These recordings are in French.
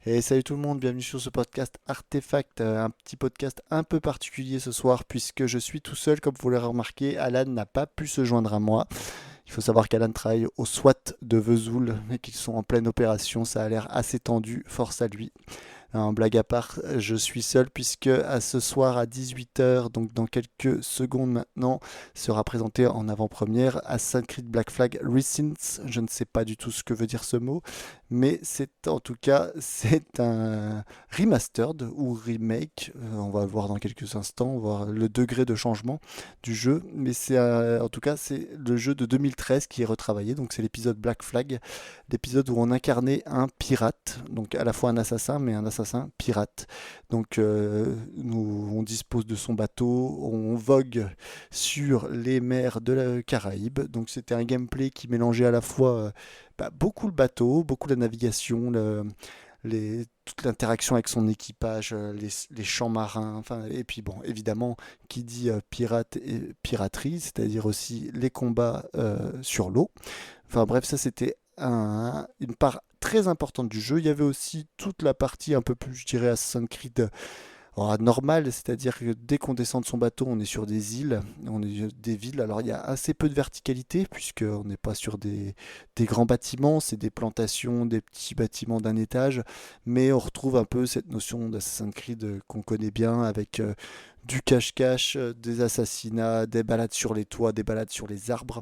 Et salut tout le monde, bienvenue sur ce podcast Artefact, un petit podcast un peu particulier ce soir puisque je suis tout seul, comme vous l'aurez remarqué, Alan n'a pas pu se joindre à moi. Il faut savoir qu'Alan travaille au SWAT de Vesoul et qu'ils sont en pleine opération, ça a l'air assez tendu, force à lui. En blague à part, je suis seul puisque à ce soir à 18 h, donc dans quelques secondes maintenant, sera présenté en avant-première Assassin's Creed Black Flag Recinct. Je ne sais pas du tout ce que veut dire ce mot, mais c'est en tout cas c'est un remastered ou remake. On va le voir dans quelques instants, on va voir le degré de changement du jeu, mais c'est en tout cas c'est le jeu de 2013 qui est retravaillé. Donc c'est l'épisode Black Flag, l'épisode où on incarnait un pirate, donc à la fois un assassin, mais un assassin pirate. Donc on dispose de son bateau, on vogue sur les mers de la Caraïbe. Donc c'était un gameplay qui mélangeait à la fois beaucoup le bateau, beaucoup la navigation, toute l'interaction avec son équipage, les champs marins, enfin, et puis bon, évidemment, qui dit pirate et piraterie, c'est-à-dire aussi les combats sur l'eau. Enfin bref, ça c'était une part très importante du jeu. Il y avait aussi toute la partie un peu plus, je dirais, Assassin's Creed normale, c'est-à-dire que dès qu'on descend de son bateau, on est sur des îles, on est des villes. Alors il y a assez peu de verticalité, puisqu'on n'est pas sur des grands bâtiments, c'est des plantations, des petits bâtiments d'un étage, mais on retrouve un peu cette notion d'Assassin's Creed qu'on connaît bien, avec du cache-cache, des assassinats, des balades sur les toits, des balades sur les arbres.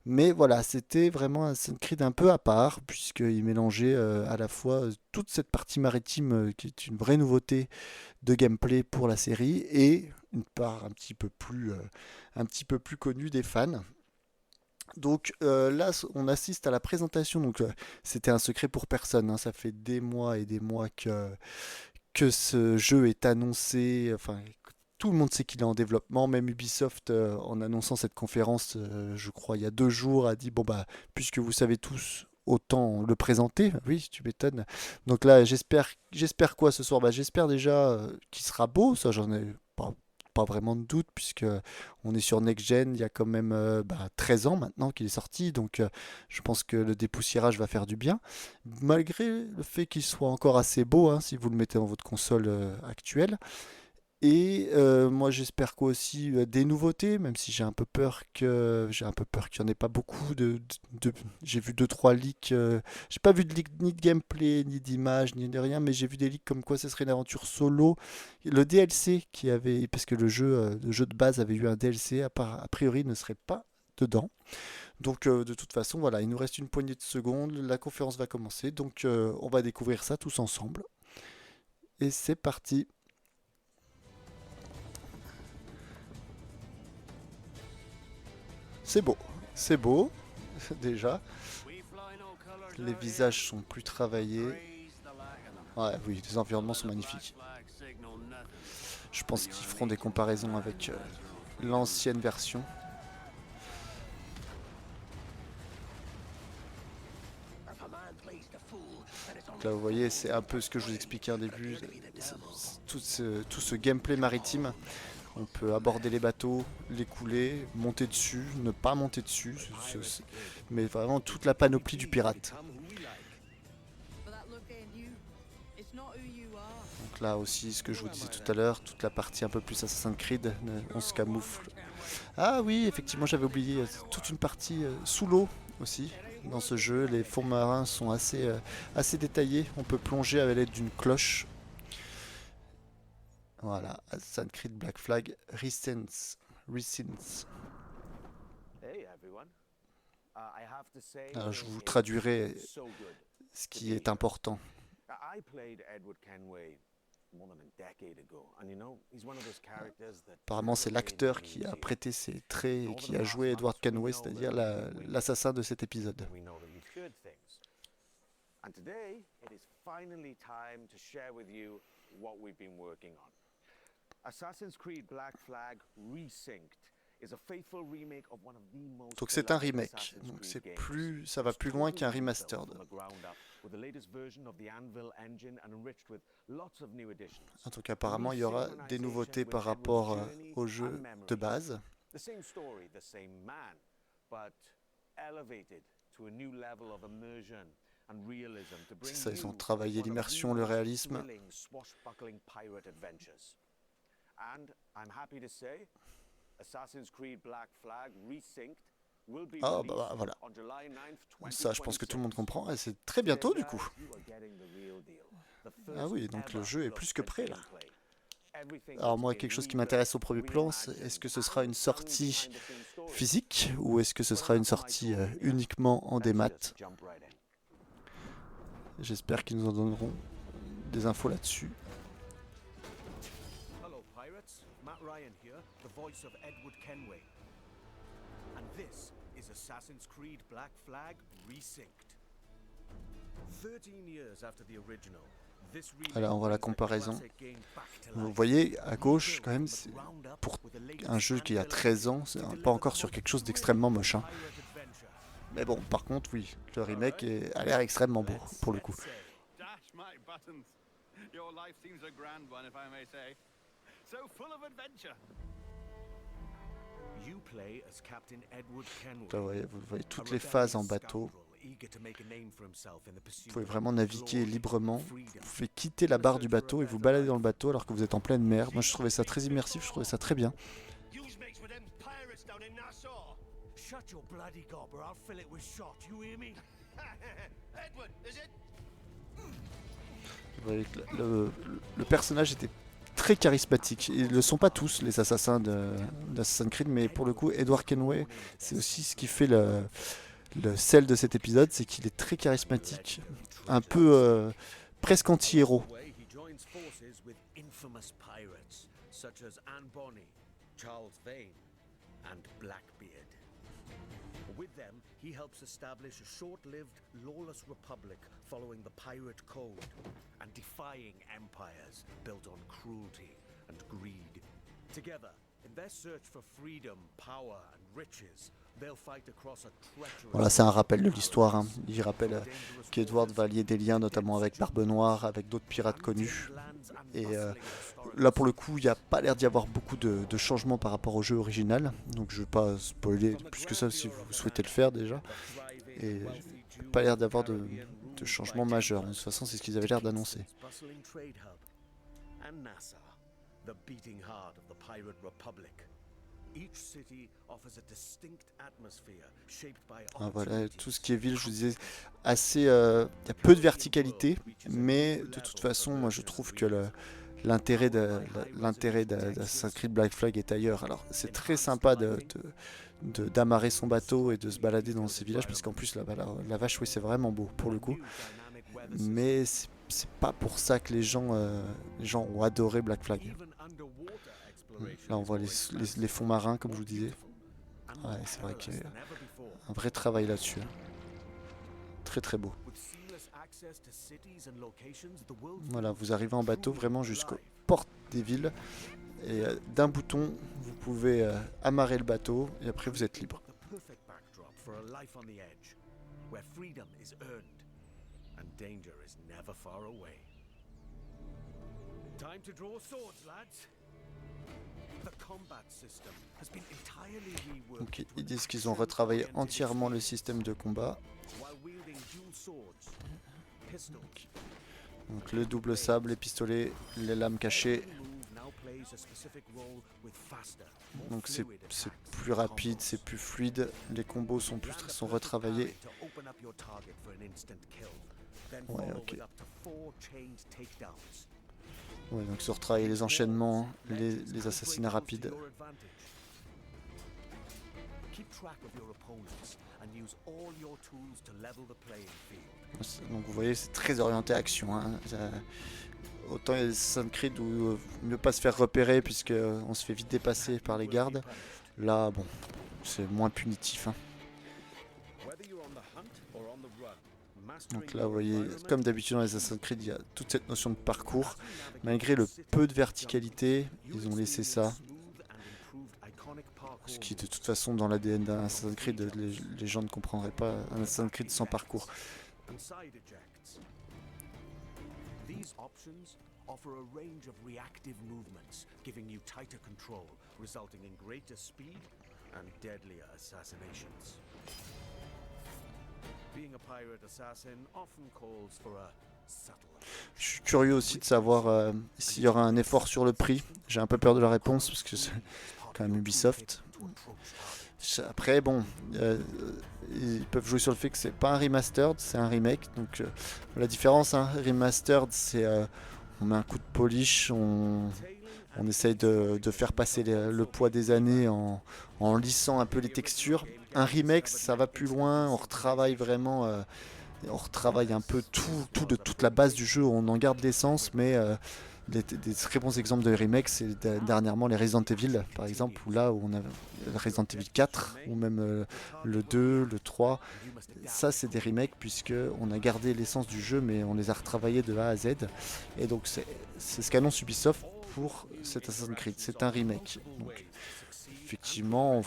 Mais voilà, c'était vraiment un Assassin's Creed un peu à part, puisqu'il mélangeait à la fois toute cette partie maritime qui est une vraie nouveauté de gameplay pour la série, et une part un petit peu plus connue des fans. Donc là, on assiste à la présentation. Donc c'était un secret pour personne, hein. Ça fait des mois et des mois que ce jeu est annoncé. Enfin, tout le monde sait qu'il est en développement. Même Ubisoft, en annonçant cette conférence, je crois, il y a 2 jours, a dit, bon, bah, puisque vous savez tous, autant le présenter. Oui, tu m'étonnes. Donc là, j'espère quoi ce soir? Bah, j'espère déjà qu'il sera beau. Ça, j'en ai pas vraiment de doute, puisque on est sur Next Gen. Il y a quand même 13 ans maintenant qu'il est sorti. Donc je pense que le dépoussiérage va faire du bien. Malgré le fait qu'il soit encore assez beau, hein, si vous le mettez dans votre console actuelle. Et moi j'espère quoi aussi des nouveautés, même si j'ai un peu peur qu'il n'y en ait pas beaucoup j'ai vu deux trois leaks, j'ai pas vu de leak ni de gameplay, ni d'image, ni de rien, mais j'ai vu des leaks comme quoi ce serait une aventure solo. Le DLC qui avait, parce que le jeu de base avait eu un DLC, a priori ne serait pas dedans. Donc de toute façon, voilà, il nous reste une poignée de secondes, la conférence va commencer, donc on va découvrir ça tous ensemble. Et c'est parti. C'est beau, c'est beau déjà. Les visages sont plus travaillés. Ouais, oui, les environnements sont magnifiques. Je pense qu'ils feront des comparaisons avec l'ancienne version. Donc là, vous voyez, c'est un peu ce que je vous expliquais au début. Tout ce gameplay maritime. On peut aborder les bateaux, les couler, monter dessus, ne pas monter dessus, mais vraiment toute la panoplie du pirate. Donc là aussi, ce que je vous disais tout à l'heure, toute la partie un peu plus Assassin's Creed, on se camoufle. Ah oui, effectivement, j'avais oublié toute une partie sous l'eau aussi. Dans ce jeu, les fonds marins sont assez détaillés. On peut plonger avec l'aide d'une cloche. Voilà, Assassin's Creed Black Flag Recinct. Recinct. Alors, je vous traduirai ce qui est important. Apparemment, c'est l'acteur qui a prêté ses traits et qui a joué Edward Kenway, c'est-à-dire l'assassin de cet épisode. And today, it is finally time to share with you what we've been working on. Assassin's Creed Black Flag Resynced is a faithful remake of one of the most Donc c'est un beloved remake, Assassin's donc Creed games. ça va It's plus loin totally qu'un rebuilt remastered. from the ground up with the latest version of the Anvil engine and enriched with lots of new additions. Donc A apparemment il y aura des nouveautés resynchronization with par Edward's rapport journey au and jeu de memories. base. The same story, the same man, but elevated to a new level of immersion C'est ça, ils ont travaillé l'immersion, le réalisme. Ah bah voilà. Ça, je pense que tout le monde comprend. Et c'est très bientôt du coup. Ah oui, donc le jeu est plus que prêt là. Alors moi, quelque chose qui m'intéresse au premier plan, c'est est-ce que ce sera une sortie physique ou est-ce que ce sera une sortie uniquement en démat? J'espère qu'ils nous en donneront des infos là-dessus. Hello pirates, Matt Ryan here, the voice of Edward Kenway. And this is Assassin's Creed Black Flag Resynced. 13 years after the original. Alors on voit la comparaison. Vous voyez à gauche quand même, pour un jeu qui a 13 ans, c'est pas encore sur quelque chose d'extrêmement moche. Hein. Mais bon, par contre, oui, le remake a l'air extrêmement beau pour le coup. Là, vous voyez toutes les phases en bateau. Vous pouvez vraiment naviguer librement. Vous pouvez quitter la barre du bateau et vous balader dans le bateau alors que vous êtes en pleine mer. Moi, je trouvais ça très immersif, je trouvais ça très bien. Vous voyez que le personnage était très charismatique. Ils ne le sont pas tous, les assassins d'Assassin's Creed, mais pour le coup, Edward Kenway, c'est aussi ce qui fait le sel de cet épisode, c'est qu'il est très charismatique, un peu presque anti-héros. With them, he helps establish a short-lived, lawless republic following the pirate code and defying empires built on cruelty and greed. Together, in their search for freedom, power and riches, voilà, c'est un rappel de l'histoire. Hein. Il rappelle qu'Edward va lier des liens, notamment avec Barbe Noire, avec d'autres pirates connus. Et là, pour le coup, il n'y a pas l'air d'y avoir beaucoup de changements par rapport au jeu original. Donc, je ne vais pas spoiler plus que ça si vous souhaitez le faire déjà. Et il n'y a pas l'air d'avoir de changements majeurs. De toute façon, c'est ce qu'ils avaient l'air d'annoncer. Ah, voilà, tout ce qui est ville, je vous disais, assez, il y a peu de verticalité, mais de toute façon, moi je trouve que l'intérêt d'Assassin's Creed Black Flag est ailleurs. Alors c'est très sympa d'amarrer son bateau et de se balader dans ces villages, parce qu'en plus la vache, oui, c'est vraiment beau pour le coup, mais c'est pas pour ça que les gens ont adoré Black Flag. Là on voit les fonds marins comme je vous disais. Ouais, c'est vrai qu'il y a un vrai travail là-dessus. Très très beau. Voilà, vous arrivez en bateau vraiment jusqu'aux portes des villes. Et d'un bouton, vous pouvez amarrer le bateau et après vous êtes libre. Time to draw swords, lads. Donc ils disent qu'ils ont retravaillé entièrement le système de combat. Donc le double sabre, les pistolets, les lames cachées. Donc c'est plus rapide, c'est plus fluide. Les combos sont retravaillés. Ouais, ok. Ouais, donc se retravailler les enchaînements, les assassinats rapides. Donc vous voyez, c'est très orienté action. Hein. Autant il y a Assassin's Creed où mieux pas se faire repérer puisque on se fait vite dépasser par les gardes. Là, bon, c'est moins punitif. Hein. Donc là, vous voyez, comme d'habitude dans les Assassin's Creed, il y a toute cette notion de parcours. Malgré le peu de verticalité, ils ont laissé ça. Ce qui, de toute façon, dans l'ADN d'un Assassin's Creed, les gens ne comprendraient pas un Assassin's Creed sans parcours. Offer a range of reactive movements, giving you tighter control, resulting in greater speed and deadlier assassinations. Je suis curieux aussi de savoir s'il y aura un effort sur le prix. J'ai un peu peur de la réponse parce que c'est quand même Ubisoft. Après, bon, ils peuvent jouer sur le fait que c'est pas un remastered, c'est un remake. Donc la différence, hein, remastered, c'est on met un coup de polish, on essaye de faire passer le poids des années en lissant un peu les textures. Un remake, ça va plus loin, on retravaille vraiment, on retravaille un peu tout de toute la base du jeu, on en garde l'essence, mais des très bons exemples de remake, c'est dernièrement les Resident Evil, par exemple, où là où on a Resident Evil 4, ou même le 2, le 3. Ça, c'est des remakes, puisque on a gardé l'essence du jeu, mais on les a retravaillés de A à Z. Et donc, c'est ce qu'annonce Ubisoft pour cet Assassin's Creed. C'est un remake. Donc, effectivement,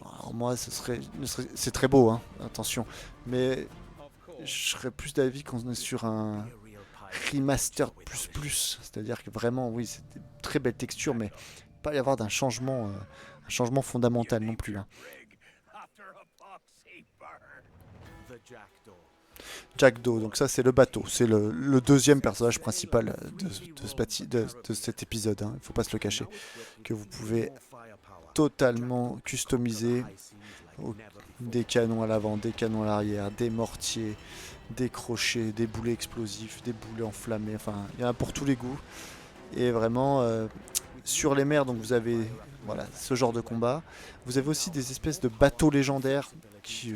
alors moi, c'est très beau, hein, attention. Mais je serais plus d'avis qu'on est sur un remaster plus, c'est-à-dire que vraiment, oui, c'est des très belles textures, mais pas y avoir un changement fondamental non plus, hein. Jackdaw, donc ça c'est le bateau, c'est le deuxième personnage principal de cet épisode, hein, il ne faut pas se le cacher, que vous pouvez totalement customiser, des canons à l'avant, des canons à l'arrière, des mortiers, des crochets, des boulets explosifs, des boulets enflammés, enfin il y en a pour tous les goûts. Et vraiment sur les mers, donc vous avez voilà, ce genre de combat. Vous avez aussi des espèces de bateaux légendaires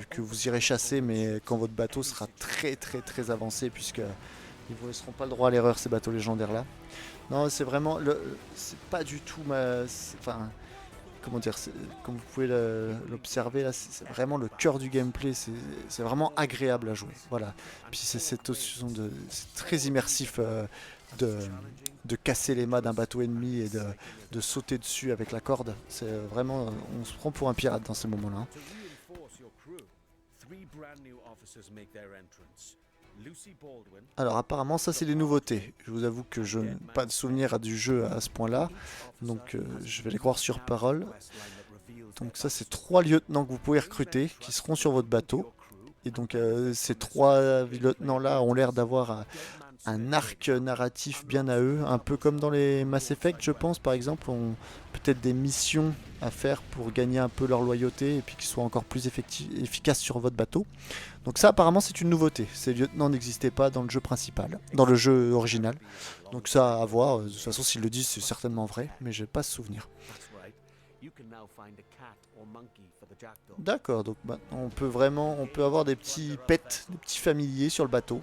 que vous irez chasser, mais quand votre bateau sera très avancé, puisque ils ne vous laisseront pas le droit à l'erreur, ces bateaux légendaires là. Non, c'est vraiment c'est pas du tout enfin, comment dire, comme vous pouvez l'observer là, c'est vraiment le cœur du gameplay, c'est vraiment agréable à jouer, voilà. Puis c'est cette notion c'est très immersif, de, de casser les mâts d'un bateau ennemi et de sauter dessus avec la corde. C'est vraiment, on se prend pour un pirate dans ces moments là, hein. Alors apparemment ça c'est les nouveautés. Je vous avoue que je n'ai pas de souvenir du jeu à ce point là, donc je vais les croire sur parole. Donc ça c'est 3 lieutenants que vous pouvez recruter qui seront sur votre bateau. Et donc ces 3 lieutenants là ont l'air d'avoir un arc narratif bien à eux, un peu comme dans les Mass Effect je pense par exemple, ont peut-être des missions à faire pour gagner un peu leur loyauté et puis qu'ils soient encore plus efficaces sur votre bateau. Donc ça apparemment c'est une nouveauté, ces lieutenants n'existaient pas dans le jeu principal, dans le jeu original. Donc ça à voir, de toute façon s'ils le disent c'est certainement vrai, mais j'ai pas ce souvenir. D'accord, donc on peut avoir des petits pets, des petits familiers sur le bateau.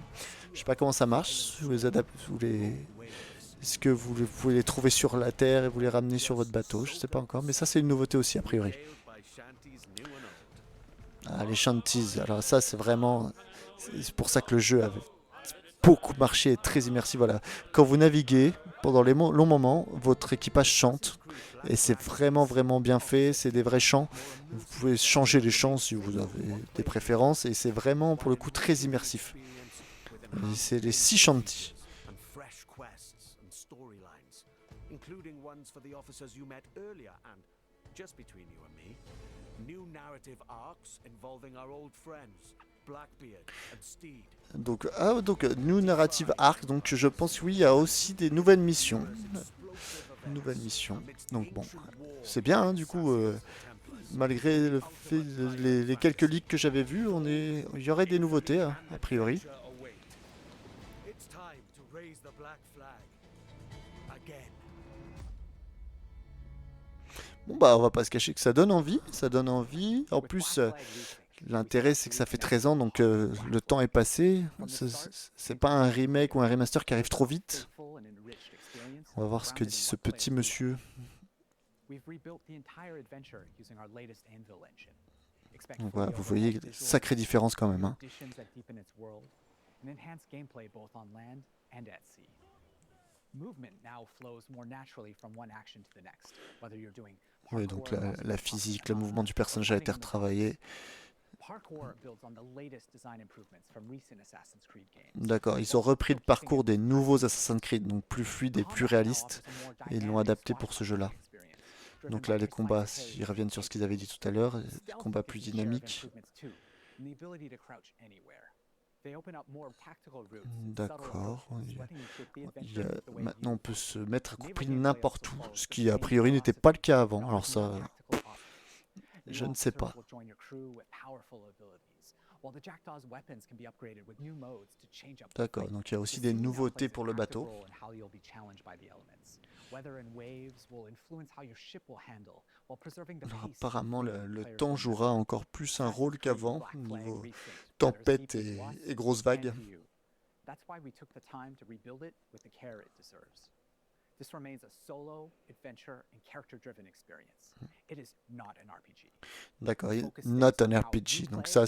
Je sais pas comment ça marche, est-ce que vous pouvez les trouver sur la terre et vous les ramener sur votre bateau, je sais pas encore, mais ça c'est une nouveauté aussi a priori. Ah, les shanties, alors ça c'est vraiment, c'est pour ça que le jeu avait beaucoup marché et très immersif. Voilà. Quand vous naviguez, pendant les longs moments, votre équipage chante. Et c'est vraiment bien fait. C'est des vrais chants. Vous pouvez changer les chants si vous avez des préférences. Et c'est vraiment, pour le coup, très immersif. Et c'est les 6 shanties. Donc, New Narrative Arc, donc je pense oui, il y a aussi des nouvelles missions. Donc bon, c'est bien, hein, du coup, malgré le fait, les quelques leaks que j'avais vus, il y aurait des nouveautés, hein, a priori. Bon bah on va pas se cacher que ça donne envie, En plus, l'intérêt c'est que ça fait 13 ans, donc le temps est passé. C'est pas un remake ou un remaster qui arrive trop vite. On va voir ce que dit ce petit monsieur. Donc voilà, vous voyez, sacrée différence quand même, hein. Oui, donc la physique, le mouvement du personnage a été retravaillé. D'accord, ils ont repris le parcours des nouveaux Assassin's Creed, donc plus fluide et plus réaliste, et ils l'ont adapté pour ce jeu-là. Donc là, les combats, ils reviennent sur ce qu'ils avaient dit tout à l'heure, des combats plus dynamiques. D'accord. Maintenant, on peut se mettre à couper n'importe où, ce qui a priori n'était pas le cas avant. Alors ça, je ne sais pas. D'accord, donc il y a aussi des nouveautés pour le bateau. Alors, apparemment, le temps jouera encore plus un rôle qu'avant, niveau tempête et grosses vagues. This remains a solo, adventure, and character-driven experience. It is not an RPG. D'accord, not an RPG. Donc ça,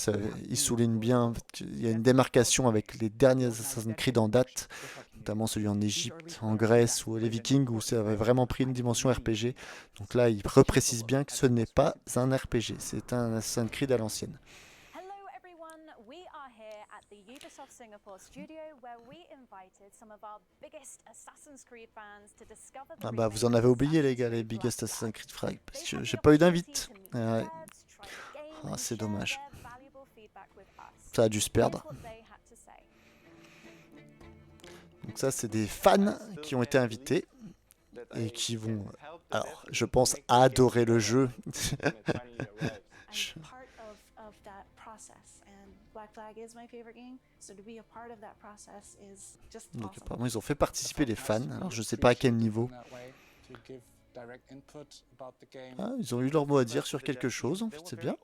il souligne bien qu'il y a une démarcation avec les derniers Assassin's Creed en date, notamment celui en Égypte, en Grèce ou les Vikings, où ça avait vraiment pris une dimension RPG. Donc là, il reprécise bien que ce n'est pas un RPG, c'est un Assassin's Creed à l'ancienne. Ubisoft Singapore studio where we invited some of our biggest Assassin's Creed fans to discover the Ah bah vous en avez oublié les gars, les biggest Assassin's Creed Frag, parce que j'ai pas eu d'invite. Ah, c'est dommage. Ça a dû se perdre. Donc ça c'est des fans qui ont été invités et qui vont, alors je pense, adorer le jeu. Donc apparemment ils ont fait participer les fans, alors je sais pas à quel niveau. Ah, ils ont eu leur mot à dire sur quelque chose, en fait c'est bien.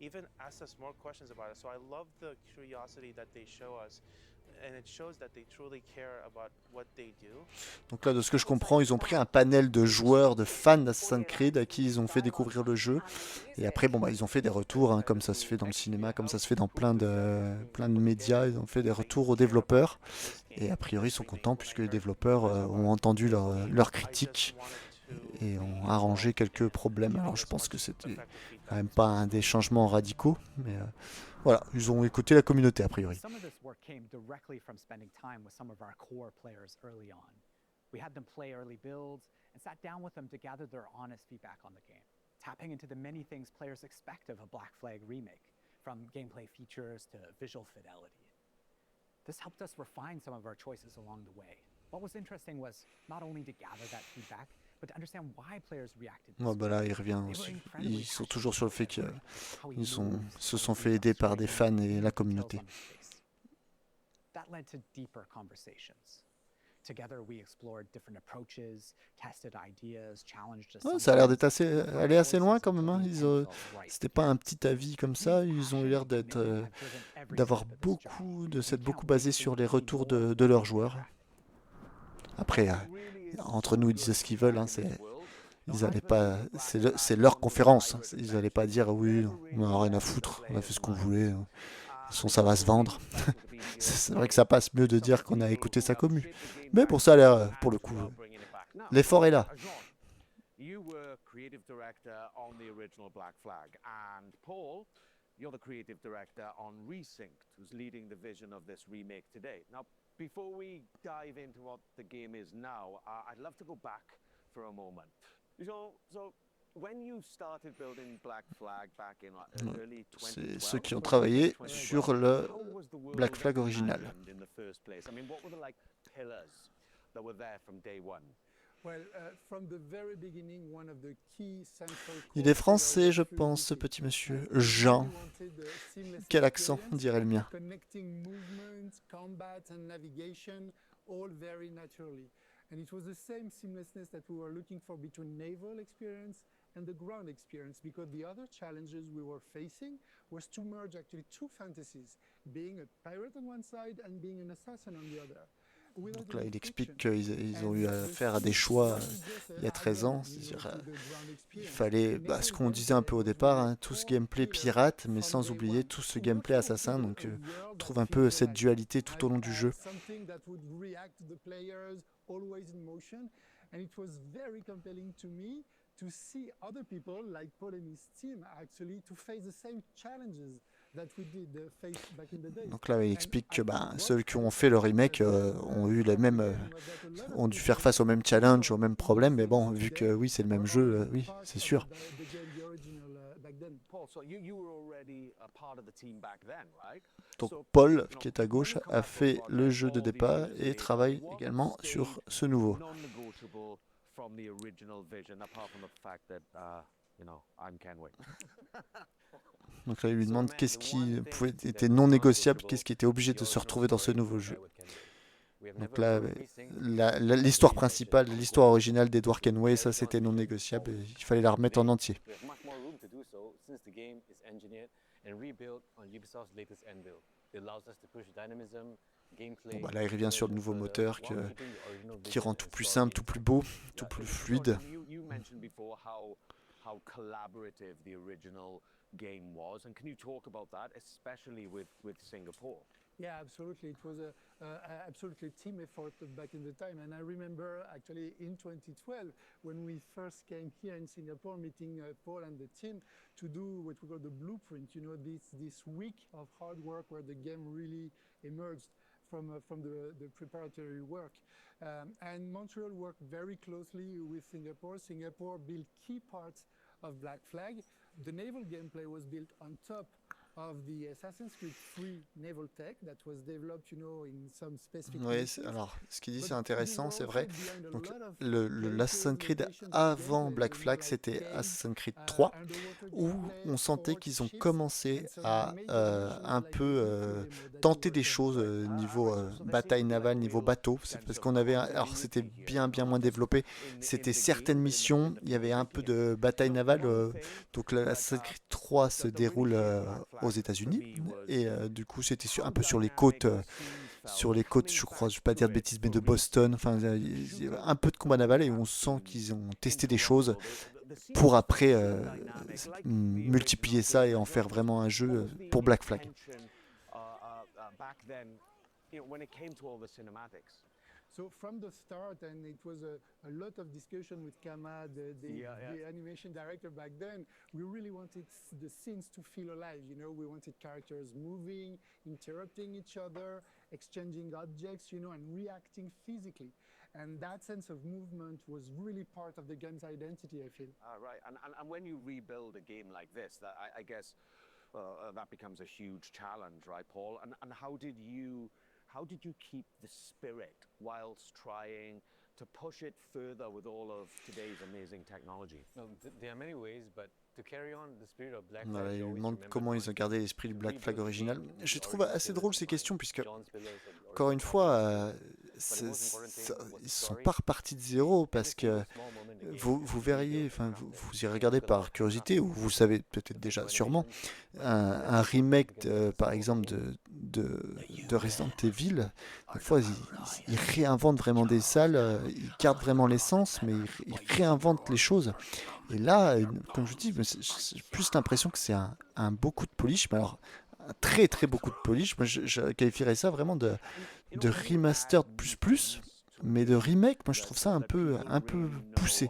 Even asked us more questions about it. So I love the curiosity that they show us. And it shows that they truly care about what they do. Donc là, de ce que je comprends, ils ont pris un panel de joueurs, de fans d'Assassin's Creed à qui ils ont fait découvrir le jeu. Et après, bon, bah, ils ont fait des retours, hein, comme ça se fait dans le cinéma, comme ça se fait dans plein de médias. Ils ont fait des retours aux développeurs. Et a priori, ils sont contents puisque les développeurs ont entendu leurs critiques et ont arrangé quelques problèmes. Alors je pense que c'était quand même pas un des changements radicaux, mais voilà, ils ont écouté la communauté a priori. Tapping into the many things players expect of a Black Flag remake, from gameplay features to visual fidelity. This helped us refine some of our choices along the way. What was interesting was not only to gather that feedback, but to understand why players reacted. Oh, bah là, il revient aussi. Ils sont toujours sur le fait qu'ils se sont fait aider par des fans et la communauté. That led to deeper conversations. Together we explored different approaches, tested ideas, challenged us. Ça a l'air d'être aller assez loin quand même. Hein. C'était pas un petit avis comme ça. Ils ont eu l'air d'avoir s'être beaucoup basé sur les retours de leurs joueurs. Après, entre nous, ils disent ce qu'ils veulent. Hein, ils allaient pas. C'est leur conférence. Hein. Ils allaient pas dire oui, on n'a rien à foutre. On a fait ce qu'on voulait. De toute façon, ça va se vendre. C'est vrai que ça passe mieux de dire qu'on a écouté sa commu. Mais pour ça, pour le coup, l'effort est là. You were creative director on the original Black Flag, and Paul, you're the creative director on Resynced, who's leading the vision of this remake today. Now, before we dive into what the game is now, I'd love to go back for a moment. So when you started building Black Flag back in early 2012, c'est ceux qui ont travaillé sur le Black Flag original. In the first place, I mean, what were the pillars that were there from day one? Il est français, je pense, ce petit monsieur. Jean. Quel accent, dirait le mien. And it was the same seamlessness that we were looking for between naval experience and the ground experience, because the other challenges we were facing was to merge actually two fantasies, being a pirate on one side and being an assassin on the other. Donc là, il explique qu'ils ont eu affaire à des choix il y a 13 ans. C'est-à-dire, il fallait, ce qu'on disait un peu au départ, hein, tout ce gameplay pirate, mais sans oublier tout ce gameplay assassin. Donc, on trouve un peu cette dualité tout au long du jeu. To see other people like Paul and his team actually to face the same challenges. that we did face back in the days. Donc là, il And explique I que think ceux what qui ont helped fait le us remake with ont eu les mêmes, game was that a lot of ont dû people faire face aux mêmes challenges, aux mêmes on the problèmes. Mais bon, physics vu que today oui, c'est le même were jeu, already oui, part c'est of sûr. the game, the original back then. Paul, so you were already a part of the team back then, right? Donc So, Paul, you know, qui est à when gauche, you come a back to a fait le project jeu de all these départ years et later, travaille what également stayed sur ce nouveau. non-negotiable from the original vision, apart from the fact that, you know, I'm Kenway. Donc là, il lui So, demande man, qu'est-ce the qui one pouvait, thing était that non was négociable, non-negotiable qu'est-ce qui était is obligé the de se original retrouver dans ce story nouveau of jeu. Edward Kenway. We have Donc never là, re-synced l'histoire every principale, version of l'histoire Wolfenstein. originale d'Edward Kenway, ça There's c'était one non vision négociable et forward. il fallait la remettre en Today, entier. we have much more room to do so since the game is engineered and rebuilt on Ubisoft's latest end build. It allows us to push dynamism, gameplay, Bon, bah là, il revient sur le nouveau moteur while keeping the original qui vision rend and tout plus story simple, tout intact. plus beau, tout Yeah, plus so, fluide. Sean, you mentioned before how collaborative the original game was, and can you talk about that, especially with Singapore? Yeah, absolutely. It was a absolutely team effort back in the time. And I remember actually in 2012 when we first came here in Singapore, meeting Paul and the team to do what we call the blueprint. You know, this week of hard work where the game really emerged from the preparatory work. And Montreal worked very closely with Singapore. Singapore built key parts of Black Flag. The naval gameplay was built on top of the Assassin's Creed 3 naval tech that was developed, you know, in some specific Oui, missions. alors ce qu'il dit But c'est intéressant, you c'est were vrai. also behind a Donc lot of l'Assassin's Creed glitches, avant gameplay, Black you know, Flag, like c'était game, Assassin's Creed 3, underwater où gameplay, on sentait forge, qu'ils ont ships, commencé and some à major additions un like peu the Ethereum that you tenter were des saying. choses niveau bataille navale, niveau bateau. C'est parce qu'on avait, alors c'était bien moins développé. C'était certaines missions, il y avait un peu de bataille navale. Donc l'Assassin's Creed 3 se déroule aux États-Unis et du coup c'était un peu sur les côtes, je crois, je vais pas dire de bêtises, mais de Boston. Enfin, il y avait un peu de combat naval et on sent qu'ils ont testé des choses pour après multiplier ça et en faire vraiment un jeu pour Black Flag. Back then, you know, when it came to all the cinematics. So from the start, and it was a lot of discussion with Kama, the animation director back then, we really wanted the scenes to feel alive. You know, we wanted characters moving, interrupting each other, exchanging objects, you know, and reacting physically. And that sense of movement was really part of the game's identity, I feel. Right, and when you rebuild a game like this, that I guess that becomes a huge challenge, right, Paul? And how did you keep the spirit whilst trying to push it further with all of today's amazing technology? No, there are many ways, but to carry on the spirit of Black Voilà, Flag, il you lui always demande remember comment ils ont one gardé thing. l'esprit du To Black Flag rebuild the original. game with Je the trouve original assez pillars drôle in ces mind. questions puisque, John's pillars and the encore une original fois, foundation. But the most important thing was ils the sont story. pas repartis de zéro parce Every que single small moment in the game vous is verriez, rebuilt enfin from ground vous y up. regardez Took a lot par of curiosité ou vous le savez peut-être déjà sûrement, animations, un remake par exemple de Resident Evil, des fois ils réinventent vraiment des salles, ils gardent vraiment l'essence mais ils réinventent les choses. Et là, comme je dis, j'ai plus l'impression que c'est un beaucoup de polish, mais alors un très très beaucoup de polish. Moi je qualifierais ça vraiment de remastered plus, mais de remake, moi je trouve ça un peu poussé.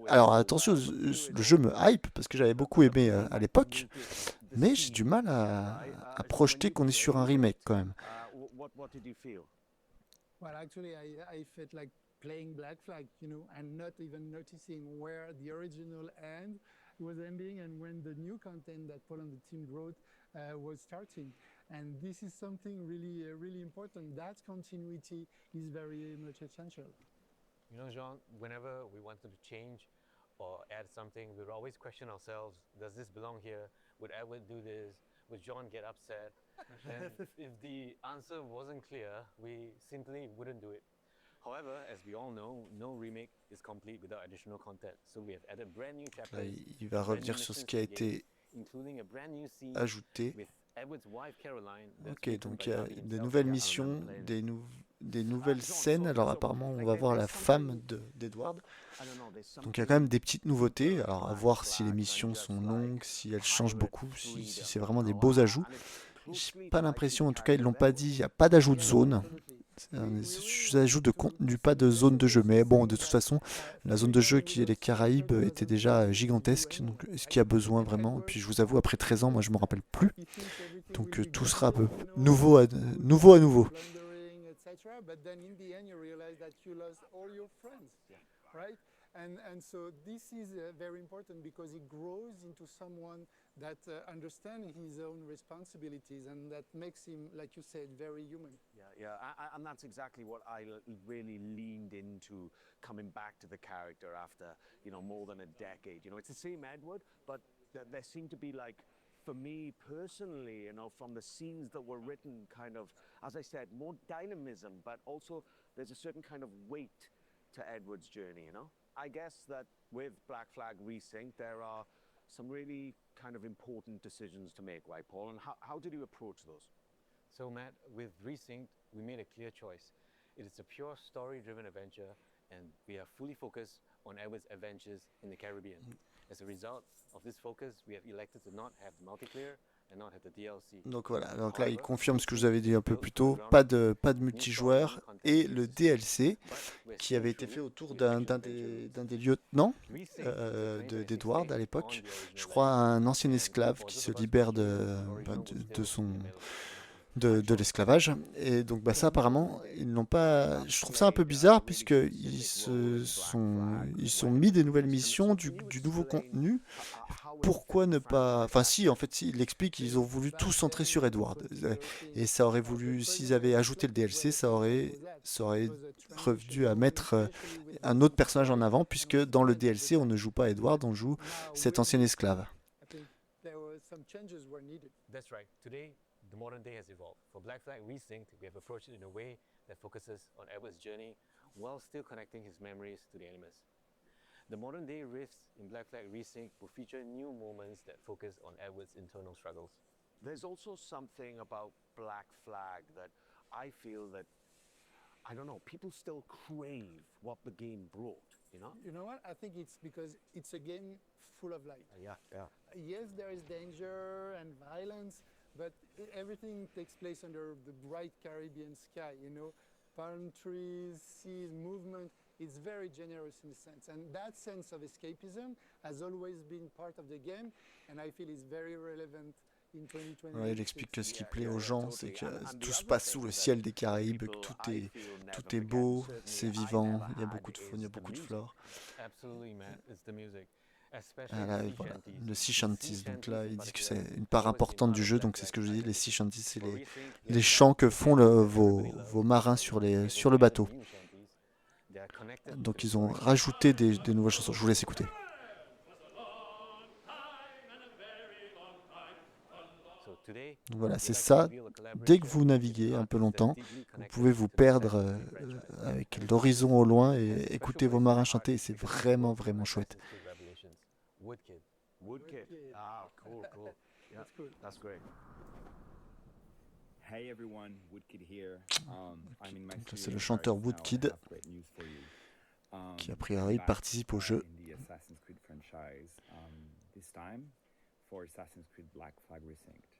Alors attention, le jeu me hype parce que j'avais beaucoup aimé à l'époque, mais j'ai du mal à projeter qu'on est sur un remake quand même. What did you feel? Well, actually, I felt like playing Black Flag, you know, and not even noticing where the original end was ending and when the new content that Paul and the team wrote was starting. And this is something really important. That continuity is very much essential. You know, Jean, whenever we wanted to change or add something, we would always question ourselves, does this belong here? Would Edward do this? Would John get upset? And if the answer wasn't clear, we simply wouldn't do it. However, as we all know, no remake is complete without additional content. So we have added brand new Là, chapters, il va brand revenir new sur ce missions qui a to the game, été including a brand new scene ajouté. with Edward's wife Caroline. that's Ok, written donc by il y a Davi des himself. nouvelles Yeah, I missions, remember playing it. des nouvelles scènes. Alors apparemment, on va voir la femme d'Edward. Donc il y a quand même des petites nouveautés. Alors à voir si les missions sont longues, si elles changent beaucoup, si c'est vraiment des beaux ajouts. J'ai pas l'impression, en tout cas ils l'ont pas dit, il n'y a pas d'ajout de zone. C'est un ajout de contenu, pas de zone de jeu. Mais bon, de toute façon, la zone de jeu qui est les Caraïbes était déjà gigantesque. Donc, est-ce qu'il y a besoin vraiment? Et puis, je vous avoue, après 13 ans, moi, je me rappelle plus. Donc, tout sera un peu nouveau à nouveau. Blundering, etc. But then in the end, you realize that you lost all your friends, right? And so this is very important because he grows into someone that understands his own responsibilities, and that makes him, like you said, very human. And that's exactly what I really leaned into coming back to the character after, more than a decade. It's the same Edward, but there seemed to be like, for me personally, from the scenes that were written, kind of, as I said, more dynamism, but also there's a certain kind of weight to Edward's journey, I guess that with Black Flag Resync, there are some really kind of important decisions to make, right, Paul? And how did you approach those? So Matt, with Resynced, we made a clear choice. It is a pure story-driven adventure, and we are fully focused on Edward's adventures in the Caribbean. As a result of this focus, we have elected to not have the multiplayer and not have the DLC. Donc voilà, donc là il confirme ce que je vous avais dit un peu plus tôt, pas de multijoueur et le DLC qui avait été fait autour d'un des lieutenants d'Edward à l'époque, je crois un ancien esclave qui se libère de l'esclavage, et donc ça apparemment ils n'ont pas, je trouve ça un peu bizarre puisqu'ils sont mis des nouvelles missions, du nouveau contenu. Pourquoi ne pas, enfin si, en fait il explique qu'ils ont voulu tout centrer sur Edward, et ça aurait voulu, s'ils avaient ajouté le DLC, ça aurait revenu à mettre un autre personnage en avant, puisque dans le DLC on ne joue pas Edward, on joue cet ancien esclave. That's right. Today, the modern day has evolved. For Black Flag Resynced, we have approached it in a way that focuses on Edward's journey while still connecting his memories to the Animus. The modern day rifts in Black Flag Resynced will feature new moments that focus on Edward's internal struggles. There's also something about Black Flag that I feel that, I don't know, people still crave what the game brought, You know what? I think it's because it's a game full of light. Yeah. Yes, there is danger and violence, but everything takes place under the bright Caribbean sky, palm trees, seas, movement. It's very generous in a sense. And that sense of escapism has always been part of the game, and I feel it's very relevant in 2020. Ouais, il explique que ce qui plaît aux gens, c'est que tout se passe sous le ciel des Caraïbes, que tout est beau, c'est vivant, il y a beaucoup de faune, il y a beaucoup de flore. Absolutely, man. It's the music. Ah là, voilà, le sea shanties. Donc là, il dit que c'est une part importante du jeu. Donc c'est ce que je dis, les sea shanties, c'est les chants que font vos marins sur le bateau. Donc ils ont rajouté des nouvelles chansons. Je vous laisse écouter. Donc voilà, c'est ça. Dès que vous naviguez un peu longtemps, vous pouvez vous perdre avec l'horizon au loin et écouter vos marins chanter. C'est vraiment, vraiment chouette. Woodkid. Ah, cool. Yeah, that's great. Hey everyone, Woodkid here. I'm in my C'est le chanteur Woodkid qui a priori participe au jeu. In the Assassin's Creed franchise, this time for Assassin's Creed Black Flag Resynced.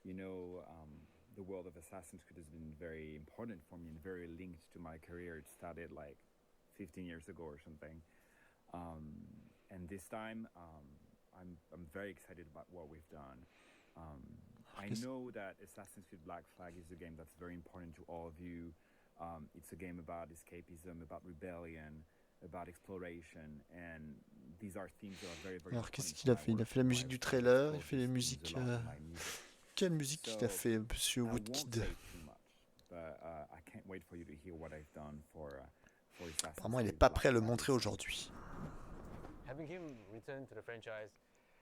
The world of Assassin's Creed has been very important for me and very linked to my career. It started like 15 years ago or something. And this time, I'm very excited about what we've done. I know that Assassin's Creed Black Flag is a game that's very important to all of you. It's a game about escapism, about rebellion, about exploration, and these are themes that are very, very. Alors qu'est-ce qu'il a fait? Il a fait la musique du trailer, il fait les musiques. Quelle musique il a fait, Monsieur Woodkid? Apparemment, il n'est pas prêt à le montrer aujourd'hui. Having him return to the franchise,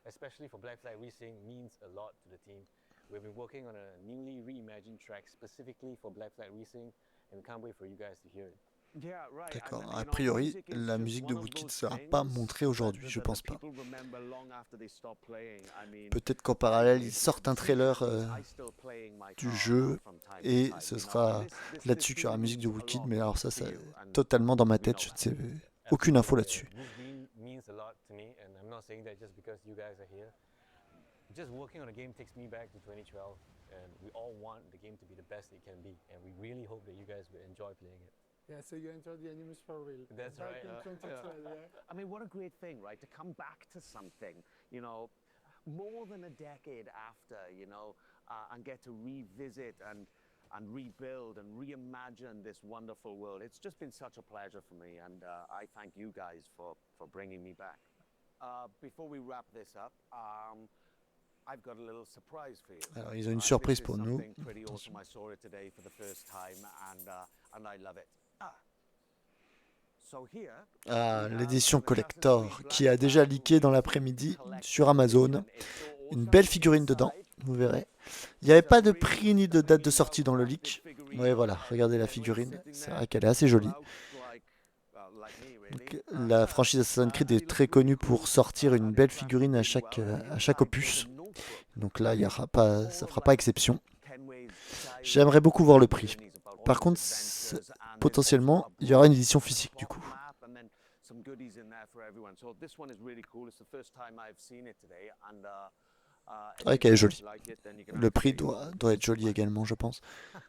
especially for Black Flag Resynced, means a lot to the team. We've been working on a newly reimagined track specifically for Black Flag Resynced, and we can't wait for you guys to hear it. D'accord. A priori, la musique de Woodkid ne sera pas montrée aujourd'hui, je pense pas. Peut-être qu'en parallèle, ils sortent un trailer du jeu et ce sera là-dessus qu'il y aura la musique de Woodkid, mais alors ça c'est totalement dans ma tête, je ne sais aucune info là-dessus. Just working on a game takes me back to 2012. and we all want the game to be the best it can be, and we really hope that you guys will enjoy playing it. Yeah, so you entered the Animus for real. That's Back right. in 2012, yeah. I mean, what a great thing, right? To come back to something, you know, more than a decade after, you know, and get to revisit and rebuild and reimagine this wonderful world. It's just been such a pleasure for me, and I thank you guys for bringing me back. Before we wrap this up, I've got a little surprise for you. Alors, ils ont une surprise pour nous. Something pretty awesome. I saw it today for the first time, and I love it. So here, Ah, l'édition collector qui a déjà leaké dans l'après-midi sur Amazon. Une belle figurine dedans, vous verrez. Il n'y avait pas de prix ni de date de sortie dans le leak. Ouais, voilà, regardez la figurine. C'est vrai qu'elle est assez jolie. Donc, la franchise Assassin's Creed est très connue pour sortir une belle figurine à chaque opus. Donc là, ça fera pas exception. J'aimerais beaucoup voir le prix. Par contre, potentiellement, il y aura une édition physique du coup. Ouais, qu'elle est jolie. Le prix doit être joli également, je pense.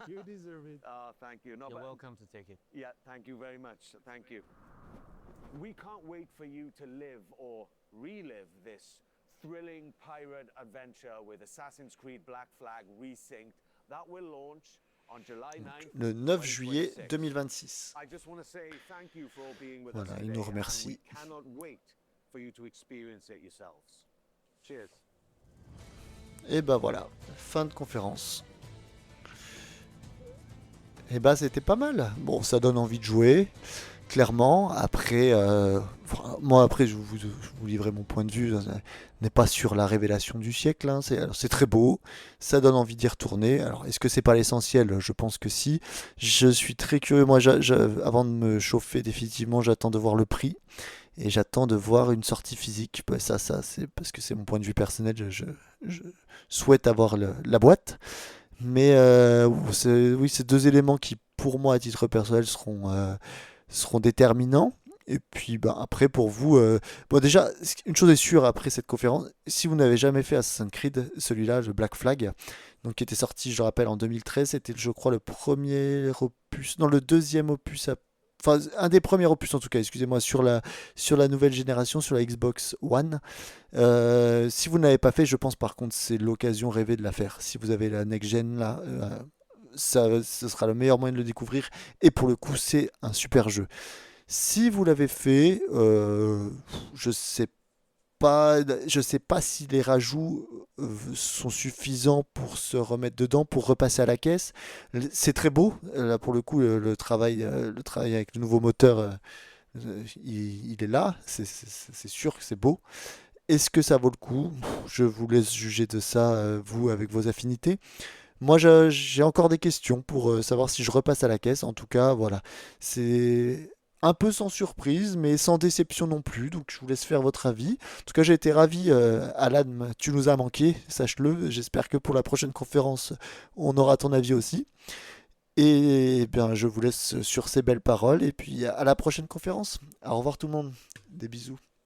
You deserve it. Thank you. No, You're but- welcome to take it. Yeah, thank you very much. Thank you. We can't wait for you to live or relive this thrilling pirate adventure with Assassin's Creed Black Flag Resynced. That will launch on July 9th. Le 9 juillet 2026. I just want to say thank you for all being with Voilà, us il today, nous and remercie. we cannot wait for you to experience it yourselves. Cheers. Et bah voilà, fin de conférence. Et bah c'était pas mal. Bon, ça donne envie de jouer, clairement. Après, moi après je vous livrerai mon point de vue. Ça n'est pas sur la révélation du siècle. Hein. C'est très beau, ça donne envie d'y retourner. Alors est-ce que c'est pas l'essentiel? Je pense que si. Je suis très curieux. Moi, avant de me chauffer définitivement, j'attends de voir le prix. Et j'attends de voir une sortie physique. Bah, ça c'est parce que c'est mon point de vue personnel. Je souhaite avoir la boîte. Mais oui, c'est deux éléments qui, pour moi, à titre personnel, seront déterminants. Et puis, bah, après, pour vous... Bon, déjà, une chose est sûre après cette conférence. Si vous n'avez jamais fait Assassin's Creed, celui-là, le Black Flag, donc, qui était sorti, je le rappelle, en 2013, c'était, je crois, le premier opus... Non, le deuxième opus enfin, un des premiers opus en tout cas, excusez-moi, sur la nouvelle génération, sur la Xbox One. Si vous ne l'avez pas fait, je pense par contre c'est l'occasion rêvée de la faire. Si vous avez la next gen là, ce sera le meilleur moyen de le découvrir. Et pour le coup, c'est un super jeu. Si vous l'avez fait, je sais pas si les rajouts sont suffisants pour se remettre dedans, pour repasser à la caisse. C'est très beau. Là, pour le coup, le travail avec le nouveau moteur, il est là. C'est sûr que c'est beau. Est-ce que ça vaut le coup? Je vous laisse juger de ça, vous, avec vos affinités. Moi, j'ai encore des questions pour savoir si je repasse à la caisse. En tout cas, voilà. C'est un peu sans surprise, mais sans déception non plus. Donc, je vous laisse faire votre avis. En tout cas, j'ai été ravi. Alan, tu nous as manqué, sache-le. J'espère que pour la prochaine conférence, on aura ton avis aussi. Et bien, je vous laisse sur ces belles paroles. Et puis, à la prochaine conférence. Au revoir tout le monde. Des bisous.